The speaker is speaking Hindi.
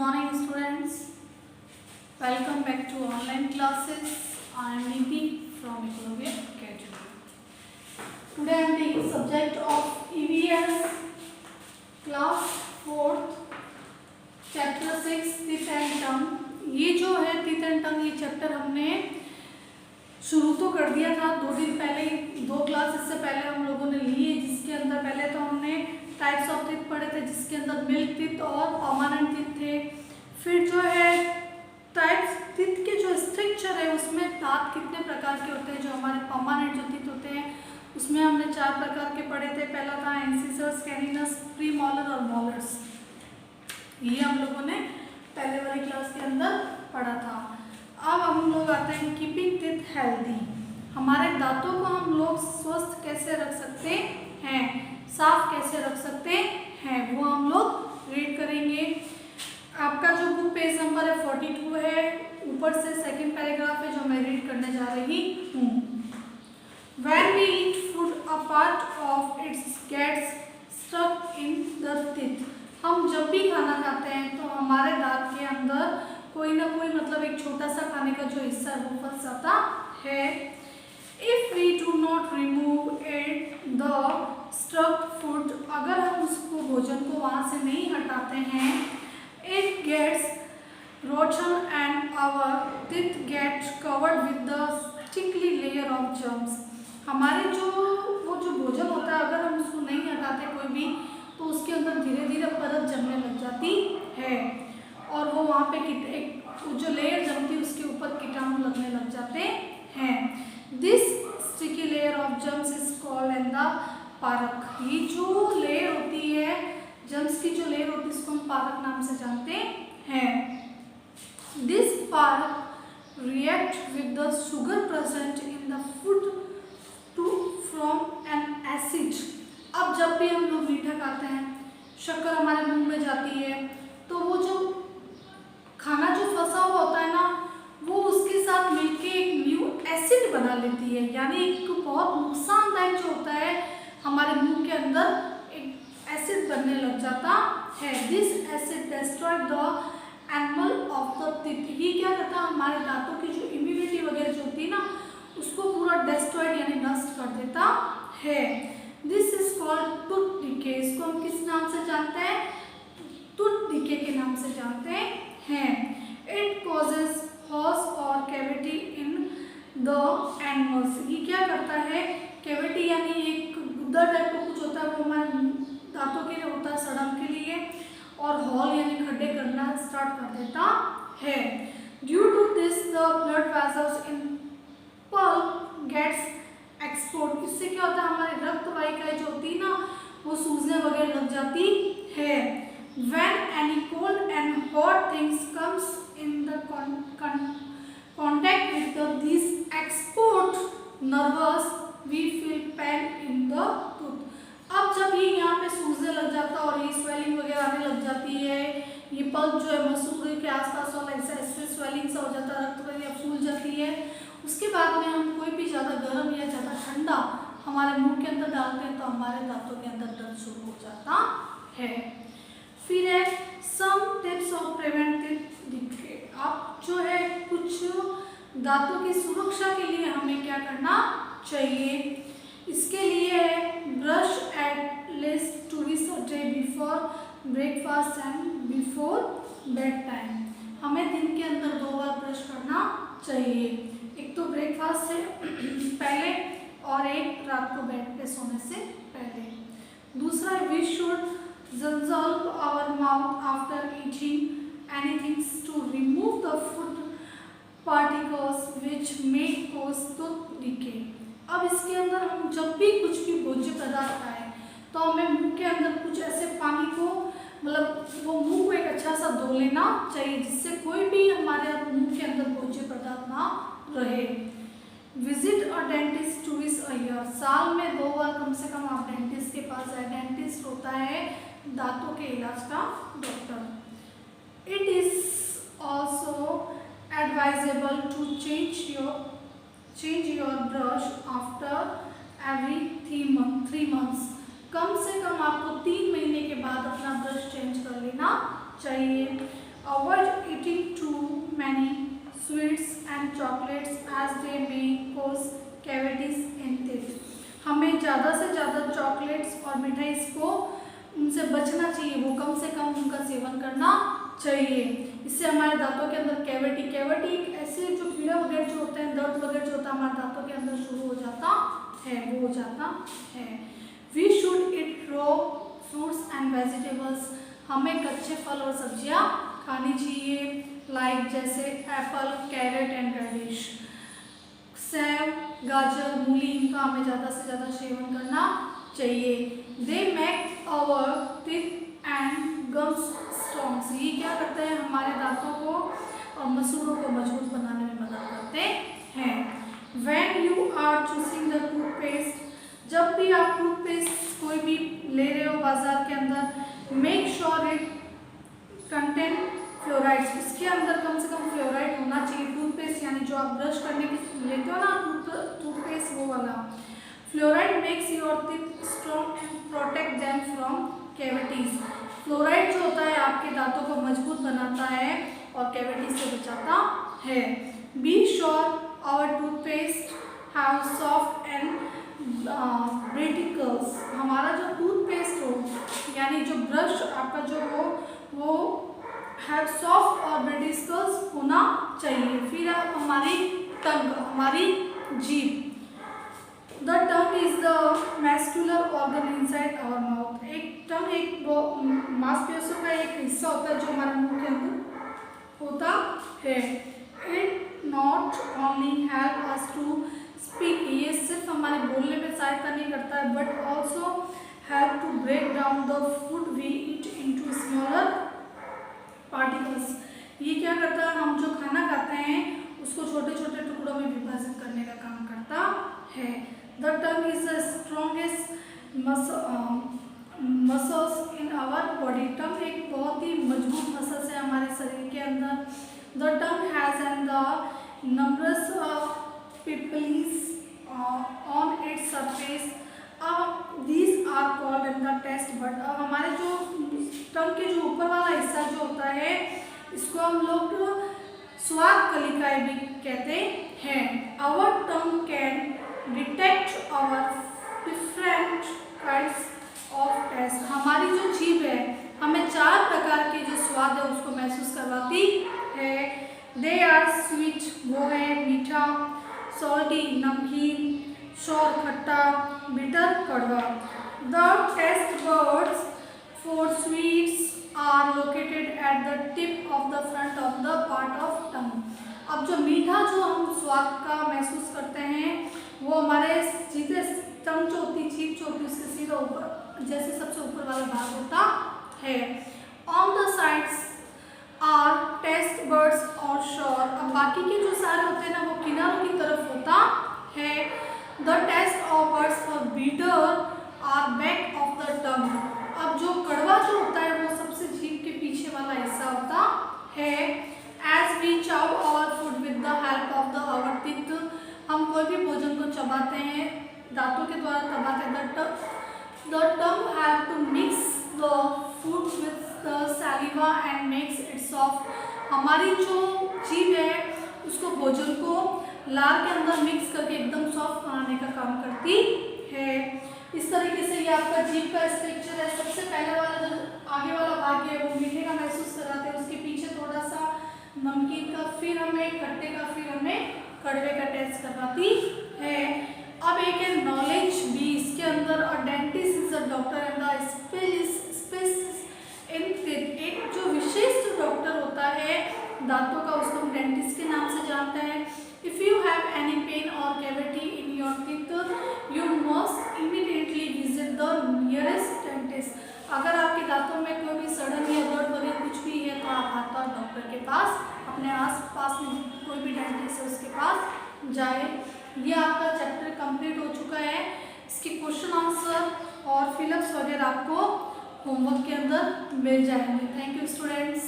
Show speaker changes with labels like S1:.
S1: morning students, welcome back to online classes. I am Niti from Economia Academy. Today I am taking subject of EVS class 4th chapter 6 teeth and tongue. ये जो है teeth and tongue ये चैप्टर हमने शुरू तो कर दिया था 2 दिन पहले, 2 क्लासेस से पहले हम लोगों ने लिए, जिसके अंदर पहले तो हमने टाइप्स ऑफ टीथ पढ़े थे, जिसके अंदर मिल्क टीथ और परमानेंट टीथ थे। फिर जो है टाइप्स टीथ के जो स्ट्रक्चर है उसमें दांत कितने प्रकार के होते हैं, जो हमारे परमानेंट जो टीथ होते हैं उसमें हमने 4 प्रकार के पढ़े थे। पहला था इंसिसर्स, कैनिनस, प्रीमोलर और मोलर्स। ये हम लोगों ने पहले वाली क्लास के अंदर पढ़ा था। अब हम लोग आते हैं कीपिंग टीथ हेल्दी। हमारे दांतों को हम लोग स्वस्थ कैसे रख सकते हैं, साफ कैसे रख सकते हैं, वो हम लोग रीड करेंगे। आपका जो बुक पेज नंबर है 42 है, ऊपर से सेकंड पैराग्राफ है जो मैं रीड करने जा रही हूँ। When we eat food, a part of it gets stuck in the teeth. हम जब भी खाना खाते हैं तो हमारे दांत के अंदर कोई ना कोई मतलब एक छोटा सा खाने का जो हिस्सा है वो फंस जाता है। If we do not remove it, the stuck food, अगर हम उसको भोजन को वहाँ से नहीं हटाते हैं, it gets rotten and our teeth get covered with the sticky layer of germs. हमारे वो जो भोजन होता है अगर हम उसको नहीं हटाते कोई भी, तो उसके अंदर धीरे धीरे परत जमने लग जाती है और वो वहाँ पे जो लेयर जमती है उसके ऊपर कीटाणु लगने लग जाते हैं। This sticky layer of germs is called and the park. ये जो लेयर होती है, जर्म्स की जो लेयर होती है, इसको हम पारक नाम से जानते हैं। This plaque react with the sugar present in the food to form an acid. अब जब भी हम लोग मीठा खाते हैं, शक्कर हमारे मुंह में जाती है, तो वो जो खाना जो फंसा हुआ होता है ना, वो उसके साथ मिलके एक न्यू एसिड बना लेती है, यानी एक बहुत नुकसानदायक जो होता है हमारे मुंह के अंदर एक एसिड बनने लग जाता है। This acid destroy the animal of the teeth. ये क्या करता है, हमारे दांतों की जो इम्यूनिटी वगैरह जो होती है ना, उसको पूरा डिस्ट्रॉयड यानी नष्ट कर देता है। This is called tooth decay. इसको हम किस नाम से जानते हैं, टूथ डिके के नाम से जानते हैं। इट कॉजेज हॉस और कैविटी इन द एनिमल्स। ये क्या करता है, कैविटी यानी एक गुद्दा टाइप का कुछ होता है, वो हमारे दांतों के लिए होता है, सड़न के लिए, और हॉल यानी खड्डे करना स्टार्ट कर देता है। Due to this the blood vessels in pulp gets export. इससे क्या होता है, हमारी रक्त वाहिकाएं जो होती है ना, वो सूजने वगैरह लग जाती है। When any cold and hot things comes in the contact with these export nerves, we feel pain in the tooth. अब जब ये यहाँ पे सूजने लग जाता है और ये स्वेलिंग वगैरह आने लग जाती है, ये पल्प जो है मसूड़े के आसपास वाला ऐसे स्वेलिंग सा हो जाता है, रक्त वगैरह फूल जाती है। उसके बाद में हम कोई भी ज़्यादा गर्म या ज़्यादा ठंडा हमारे मुंह के अंदर डालते हैं तो हमारे दांतों के अंदर दर्द शुरू हो जाता है। फिर है some tips of preventive decay. अब जो है कुछ दांतों की सुरक्षा के लिए हमें क्या करना चाहिए, इसके लिए है brush at least twice a day before breakfast and before bed time. हमें दिन के अंदर 2 बार ब्रश करना चाहिए, एक तो ब्रेकफास्ट से पहले और एक रात को बेड पे सोने से पहले। दूसरा, we should dissolve our mouth after eating anything to remove the food particles which may cause tooth decay. अब इसके अंदर हम जब भी कुछ भी भोज्य पदार्थ खाएं तो हमें मुंह के अंदर कुछ ऐसे पानी को मतलब वो मुंह को एक अच्छा सा धो लेना चाहिए, जिससे कोई भी हमारे मुंह के अंदर भोज्य पदार्थ ना रहे। Visit a dentist twice a year. साल में 2 बार कम से कम आप डेंटिस्ट के पास जाए। डेंटिस्ट होता है दांतों के इलाज का डॉक्टर। It is also advisable to change your brush after every 3 months। कम से कम आपको 3 महीने के बाद अपना ब्रश चेंज कर लेना चाहिए। Avoid eating too many sweets and chocolates as they may cause cavities in teeth. हमें ज़्यादा से ज़्यादा चॉकलेट्स और मिठाई को उनसे बचना चाहिए, वो कम से कम उनका सेवन करना चाहिए। इससे हमारे दांतों के अंदर कैविटी एक ऐसे जो कीड़ा वगैरह जो होते हैं, दर्द वगैरह जो होता है हमारे दांतों के अंदर शुरू हो जाता है, वो हो जाता है। We should eat raw fruits and vegetables, हमें कच्चे फल और सब्जियां खानी चाहिए, लाइक जैसे एप्पल, कैरेट एंड रेडिश। सेब, गाजर, मूली, इनका हमें ज़्यादा से ज़्यादा सेवन करना चाहिए। They make our teeth and gums strong, ये क्या करते हैं, हमारे दांतों को और मसूड़ों को मजबूत बनाने में मदद करते हैं। When you are choosing the toothpaste, जब भी आप टूथपेस्ट कोई भी ले रहे हो बाजार के अंदर, make sure it contain fluorides, इसके अंदर कम से कम फ्लोराइड होना चाहिए। टूथपेस्ट यानी जो आप ब्रश करने की लेते हो ना टूथपेस्ट, वो वाला। Fluoride makes your teeth strong and protect them from cavities, fluoride जो होता है आपके दांतों को मजबूत बनाता है और कैविटी से बचाता है। Be sure our toothpaste have soft and particles, हमारा जो टूथपेस्ट हो यानी जो ब्रश आपका जो हो वो हैव सॉफ्ट और ब्रेटिकल्स होना चाहिए। फिर हमारी टंग, हमारी जीभ, the tongue is the muscular organ inside our mouth, एक टंग एक मांसपेशियों का एक हिस्सा होता है जो हमारे मुंह के अंदर होता है। It not only help us to speak, ये सिर्फ हमारे बोलने में सहायता नहीं करता है, but also help to break down the food we eat into smaller particles, ये क्या करता है, हम जो खाना खाते हैं उसको छोटे छोटे टुकड़ों में विभाजित करने का काम करता है। The tongue is the strongest muscles in our body, tongue एक बहुत ही मजबूत मसल्स है हमारे शरीर के अंदर। The tongue has and the numbers pimples on its surface, these are called in the taste bud, हमारे जो टंग के जो ऊपर वाला हिस्सा जो होता है इसको हम लोग स्वाद कलिकाएं भी कहते हैं। Our tongue can detect our different kinds of taste, हमारी जो जीभ है हमें 4 प्रकार के जो स्वाद है उसको महसूस करवाती है। दे आर स्वीट, वो है मीठा, सॉल्टी नमकीन, शोर खट्टा, बिटर कड़वा। The taste buds for sweets are located at the tip of the front of the part of tongue, अब जो मीठा जो हम स्वाद का महसूस करते हैं वो हमारे सीधे टंग जो होती, जीभ जो होती है उसके सीधा ऊपर जैसे सबसे ऊपर वाला भाग होता है। On the sides are taste buds और शोर, अब बाकी के जो सारे होते हैं ना वो किनारों की तरफ होता है। The taste of buds for bitter are back of the tongue, अब जो कड़वा जो होता है वो सबसे जीभ के पीछे वाला हिस्सा होता है। As we chew our food with the help of the our teeth, हम कोई भी भोजन को चबाते हैं दांतों के द्वारा चबाते हैं। The tongue have to mix the food with the saliva and makes it soft, हमारी जो जीभ है उसको भोजन को लार के अंदर मिक्स करके एकदम सॉफ्ट बनाने का काम करती है। इस तरीके से ये आपका जीभ का स्ट्रक्चर है। सबसे पहले वाला जो आगे वाला भाग है वो मीठे का महसूस कराते हैं, उसके पीछे थोड़ा सा नमकीन का, फिर हमें खट्टे का, फिर हमें कड़वे का टेस्ट करवाती है। अब एक है नॉलेज भी इसके अंदर, और dentist is a doctor and the specialist in teeth, एक जो विशेष डॉक्टर होता है दांतों का उसको हम डेंटिस्ट के नाम से जानते हैं। If you have any pain or cavity in your teeth you must immediately visit the nearest dentist, अगर आपके दांतों में कोई भी सड़न या दर्द वगैरह कुछ भी है तो आप हाथ डॉक्टर के पास, अपने आस पास में कोई भी डेंटिस्ट है उसके पास जाए। ये आपका चैप्टर कंप्लीट हो चुका है। इसके क्वेश्चन आंसर और फिलअप्स वगैरह आपको होमवर्क के अंदर मिल जाएंगे। Thank you students.